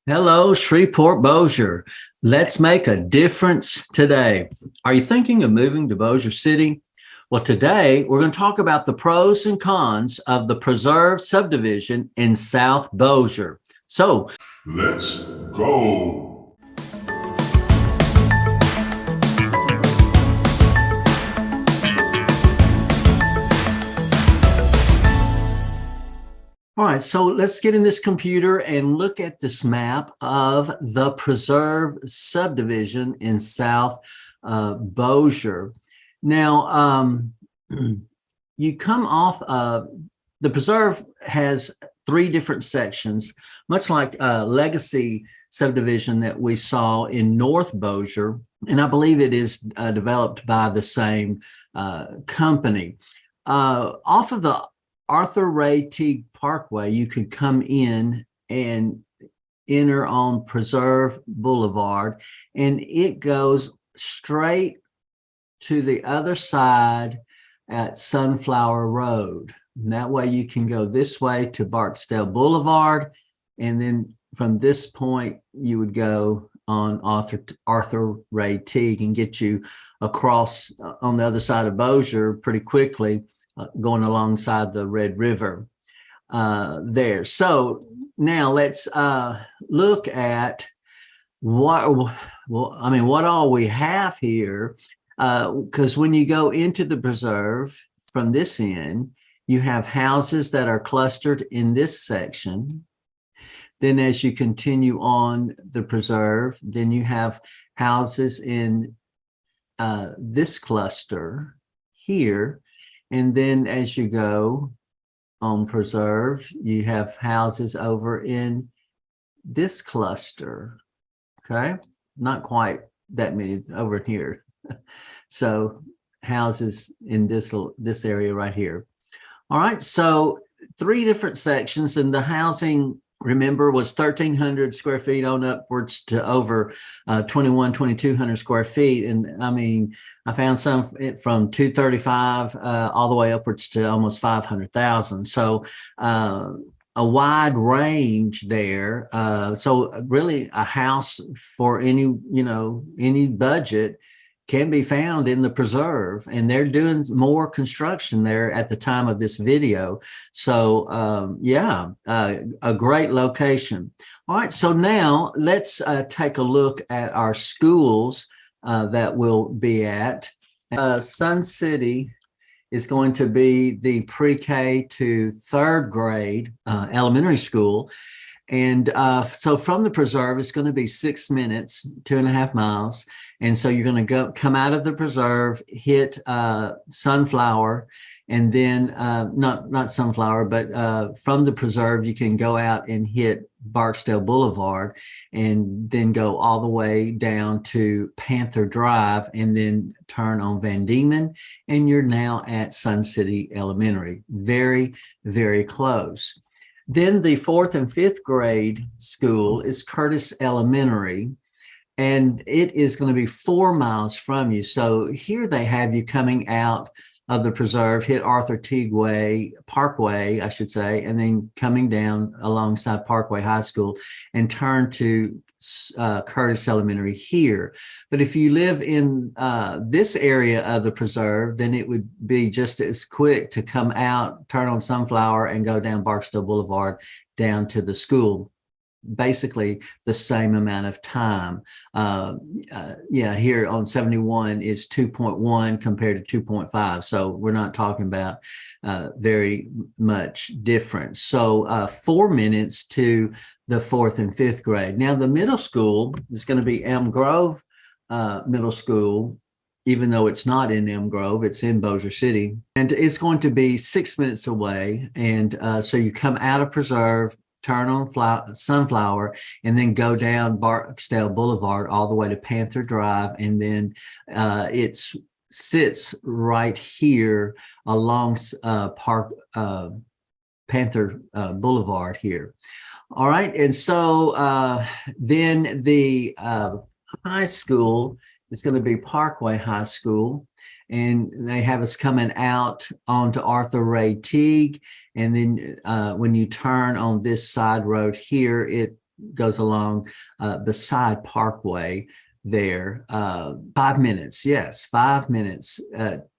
Hello, Shreveport Bossier. Let's make a difference today. Are you thinking of moving to Bossier City? Well, today we're going to talk about the pros and cons of the Preserve Subdivision in South Bossier. So Let's go. all right, so let's get in this computer and look at this map of the Preserve Subdivision in South Bossier. Now, you come off of the preserve has three different sections, much like Legacy Subdivision that we saw in North Bossier, and I believe it is developed by the same company. Off of the Arthur Ray Teague Parkway, you could come in and enter on Preserve Boulevard, and it goes straight to the other side at Sunflower Road. And that way you can go this way to Barksdale Boulevard, and then from this point you would go on Arthur Ray Teague and get you across on the other side of Bossier pretty quickly, going alongside the Red River there. So now let's look at what all we have here, because when you go into the preserve from this end, you have houses that are clustered in this section. Then as you continue on the preserve, then you have houses in this cluster here. And then as you go on preserve, you have houses over in this cluster. Okay, not quite that many over here. So houses in this area right here. All right, so three different sections, and the housing, remember, was 1,300 square feet on upwards to over 2,200 square feet. And I mean, I found some from 235 all the way upwards to almost 500,000. So a wide range there. So really a house for any budget can be found in the preserve, and they're doing more construction there at the time of this video. So a great location. All right, so now let's take a look at our schools that we'll be at. Sun City is going to be the pre-K to third grade elementary school. And so from the preserve, it's going to be 6 minutes, 2.5 miles. And so you're going to come out of the preserve, hit Sunflower, and then not Sunflower, but from the preserve, you can go out and hit Barksdale Boulevard and then go all the way down to Panther Drive and then turn on Van Diemen. And you're now at Sun City Elementary. Very, very close. Then the 4th and 5th grade school is Curtis Elementary, and it is going to be 4 miles from you. So here they have you coming out of the preserve, hit Arthur Teague Parkway, I should say, and then coming down alongside Parkway High School and turn to Curtis Elementary here. But if you live in this area of the preserve, then it would be just as quick to come out, turn on Sunflower, and go down Barksdale Boulevard down to the school. Basically the same amount of time. Here on 71 is 2.1 compared to 2.5. So we're not talking about very much difference. So 4 minutes to the 4th and 5th grade. Now the middle school is going to be Elm Grove Middle School, even though it's not in Elm Grove, it's in Bossier City. And it's going to be 6 minutes away. And so you come out of preserve, turn on Sunflower, and then go down Barksdale Boulevard all the way to Panther Drive, and then it sits right here along Panther Boulevard here. All right, and so then the high school is going to be Parkway High School, and they have us coming out onto Arthur Ray Teague. And then when you turn on this side road here, it goes along beside Parkway there. 5 minutes, yes, 5 minutes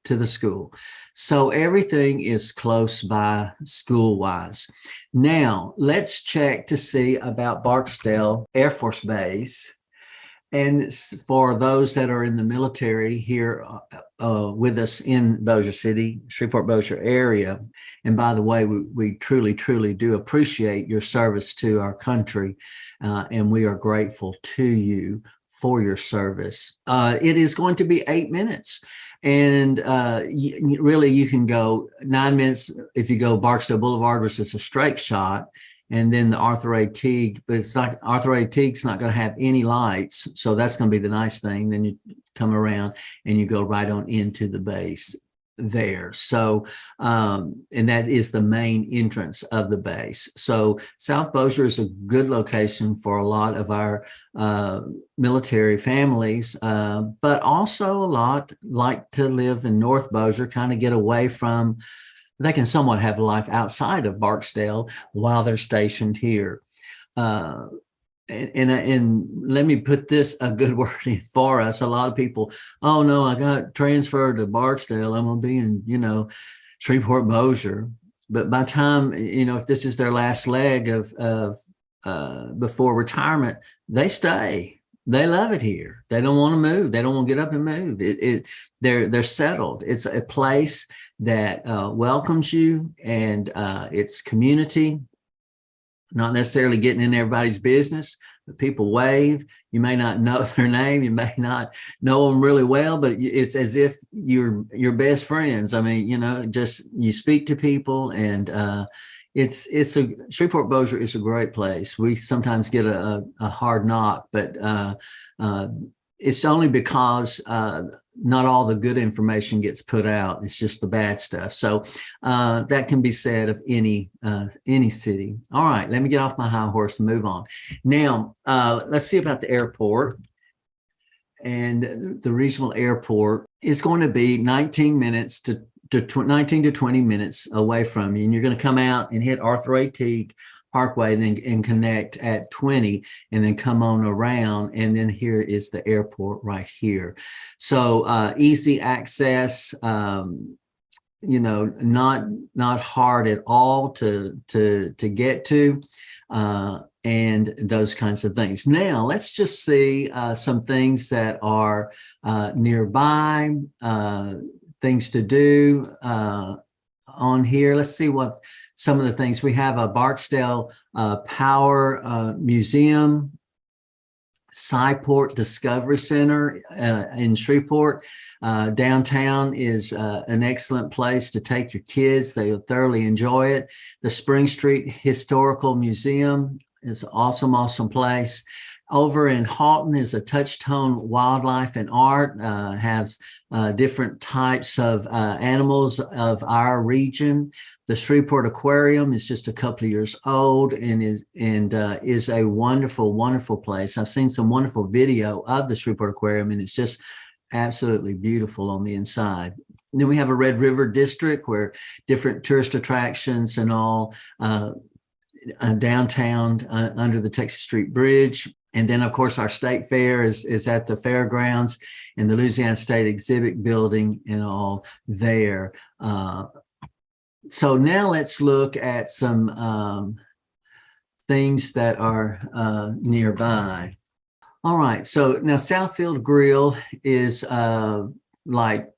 to the school. So everything is close by school-wise. Now, let's check to see about Barksdale Air Force Base. And for those that are in the military here with us in Bossier City, Shreveport Bossier area, and by the way, we truly, truly do appreciate your service to our country, and we are grateful to you for your service. It is going to be 8 minutes. And really, you can go 9 minutes if you go Barksdale Boulevard, which is a straight shot. And then the Arthur A. Teague, but it's not, Arthur A. Teague's not going to have any lights. So that's going to be the nice thing. Then you come around and you go right on into the base there. So, and that is the main entrance of the base. So South Bossier is a good location for a lot of our military families, but also a lot like to live in North Bossier, kind of get away from, they can somewhat have a life outside of Barksdale while they're stationed here. And let me put this a good word in for us. A lot of people, oh no, I got transferred to Barksdale. I'm gonna be in, Shreveport Bossier. But by time, if this is their last leg of before retirement, they stay. They love it here. They don't want to move. They don't want to get up and move. They're settled. It's a place that welcomes you, and it's community. Not necessarily getting in everybody's business, but people wave. You may not know their name. You may not know them really well, but it's as if you're best friends. I mean, just you speak to people, and Shreveport Bossier is a great place. We sometimes get a hard knock, but it's only because not all the good information gets put out. It's just the bad stuff. So that can be said of any city. All right, let me get off my high horse and move on. Now, let's see about the airport. And the regional airport is going to be 19 minutes to 19 to 20 minutes away from you. And you're going to come out and hit Arthur A. Teague Parkway, and connect at 20, and then come on around. And then here is the airport right here. So easy access, not hard at all to get to, and those kinds of things. Now, let's just see some things that are nearby, things to do on here. Let's see what some of the things we have. A Barksdale Power Museum, Scyport Discovery Center in Shreveport. Downtown is an excellent place to take your kids. They'll thoroughly enjoy it. The Spring Street Historical Museum is an awesome place. Over in Halton is a Touchtone Wildlife and Art, has different types of animals of our region. The Shreveport Aquarium is just a couple of years old and is a wonderful place. I've seen some wonderful video of the Shreveport Aquarium, and it's just absolutely beautiful on the inside. And then we have a Red River District where different tourist attractions and all downtown under the Texas Street Bridge. And then, of course, our state fair is at the fairgrounds and the Louisiana State Exhibit Building and all there. So now let's look at some things that are nearby. All right, so now Southfield Grill is like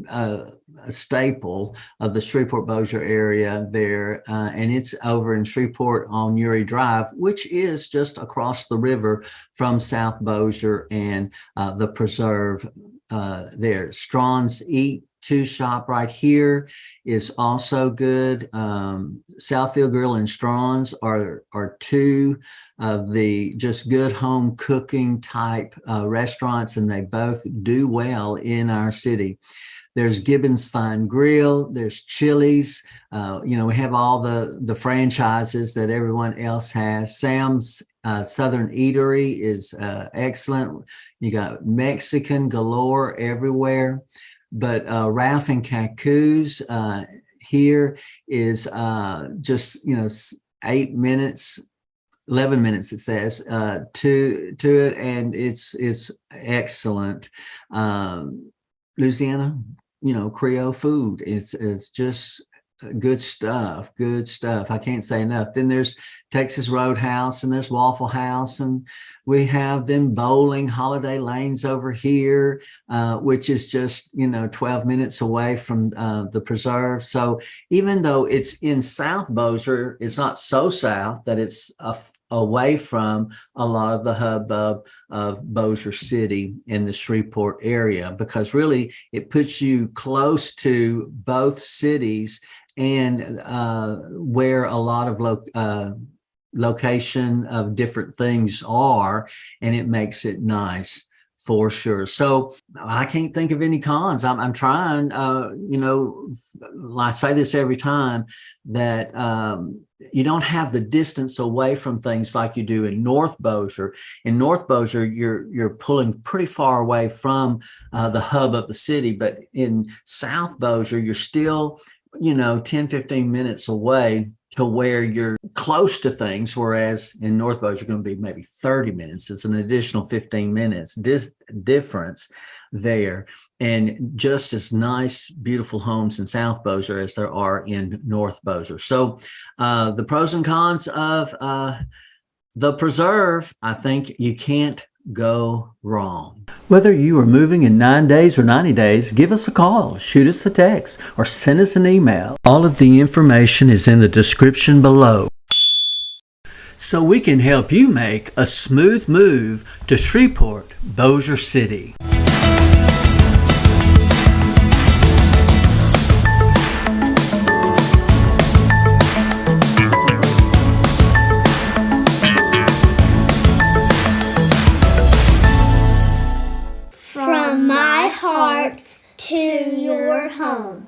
a staple of the Shreveport Bossier area there, and it's over in Shreveport on Uri Drive, which is just across the river from South Bossier and the Preserve there. Strawn's Eat To Shop right here is also good. Southfield Grill and Strawn's are two of the just good home cooking type restaurants, and they both do well in our city. There's Gibbons Fine Grill. There's Chili's. We have all the franchises that everyone else has. Sam's Southern Eatery is excellent. You got Mexican galore everywhere. But Ralph and Kaku's here is just 8 minutes 11 minutes, it says, to it, and it's excellent. Louisiana, Creole food. It's just good stuff. Good stuff. I can't say enough. Then there's Texas Roadhouse, and there's Waffle House, and we have them bowling Holiday Lanes over here, which is just 12 minutes away from the preserve. So even though it's in South Bossier, it's not so south that it's away from a lot of the hubbub of Bossier City in the Shreveport area, because really it puts you close to both cities and where a lot of location of different things are, and it makes it nice for sure. So I can't think of any cons. I'm trying, I say this every time, that you don't have the distance away from things like you do in North Bossier. In North Bossier, you're pulling pretty far away from the hub of the city, but in South Bossier, you're still 10, 15 minutes away to where you're close to things, whereas in North Bossier, you're going to be maybe 30 minutes. It's an additional 15 minutes difference there, and just as nice, beautiful homes in South Bossier as there are in North Bossier. So the pros and cons of the preserve, I think you can't go wrong. Whether you are moving in 9 days or 90 days, give us a call, shoot us a text, or send us an email. All of the information is in the description below, so we can help you make a smooth move to Shreveport, Bossier City. From my heart to your home.